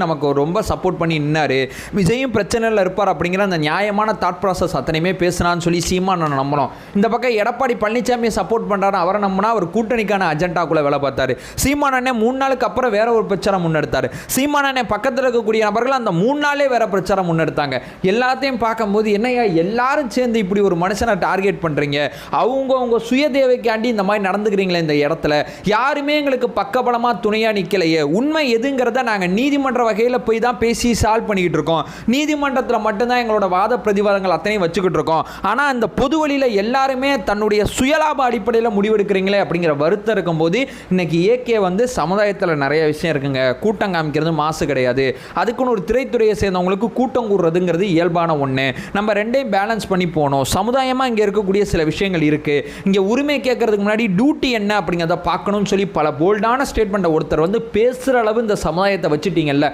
நமக்கு ரொம்ப சப்போர்ட் பண்ணி நின்னாரு. விஜயும் பிரச்சனையில் இருப்பார் அப்படிங்கிற அந்த நியாயமான தாட் ப்ராசஸ் அத்தனையுமே பேசினான்னு சொல்லி சீமான் நம்பணும். இந்த பக்கம் எடப்பாடி பழனிசாமியை சப்போர்ட் பண்ணுறாரு, அவரை நம்பினா அவர் கூட்டணிக்கான அஜெண்டாக்குள்ளே வேலை பார்த்தாரு. சீமான் அண்ணன் 3 நாளுக்கு அப்புறம் வேற ஒரு பிரச்சாரம் முன்னெடுத்தார். சீமான் அண்ணன் பக்கத்தில் இருக்கக்கூடிய நபர்கள் அந்த 3 நாளே வேற பிரச்சாரம் முன்னெடுத்தாங்க. எல்லாத்தையும் பார்க்கும்போது என்னையா எல்லாரும் சேர்ந்து இப்படி ஒரு மனுஷனை டார்கெட் பண்ணுறீங்க, அவங்க சுய தேவைக்காண்டி இந்த மாதிரி நடந்துக்கிறீங்களே, இந்த இடத்துல யாருமே எங்களுக்கு பக்கபலமாக துணையாக நிற்கலையே, உண்மை எதுங்கிறத நாங்கள் நீதிமன்ற வகையில் போய் தான் பேசி சால்வ் பண்ணிக்கிட்டு இருக்கோம், நீதிமன்றத்தில் மட்டும்தான் எங்களோட வாத பிரதிவாதங்கள் அத்தனையும் வச்சுக்கிட்டு இருக்கோம். ஆனால் அந்த பொது வழியில் எல்லாருமே தன்னுடைய சுயலாப அடிப்படையில் முடிவெடுக்கிறீங்களே அப்படிங்கிற வருத்தம் இருக்கும்போது இன்னைக்கு ஏகே சமுதாயத்தில் நிறைய விஷயம் இருக்குங்க. கூட்டம் காமிக்கிறது மாசு கிடையாது, அதுக்குன்னு ஒரு திரைத்துறையை சேர்ந்தவங்களுக்கு கூட்டம் கூடுறதுங்கிறது இயல்பான ஒன்று. நம்ம ரெண்டையும் பேலன்ஸ் பண்ணி போகணும். சமுதாயமாக இங்கே இருக்கக்கூடிய சில விஷயங்கள் இருக்குது. இங்கே உரிமை கேட்கறதுக்கு முன்னாடி டியூட்டி என்ன அப்படிங்கிறத பார்க்கணும்னு சொல்லி பல போல்டான ஸ்டேட்மெண்ட்டை ஒருத்தர் பேசுகிற அளவு இந்த சமுதாயத்தை வச்சுட்டீங்கல்ல,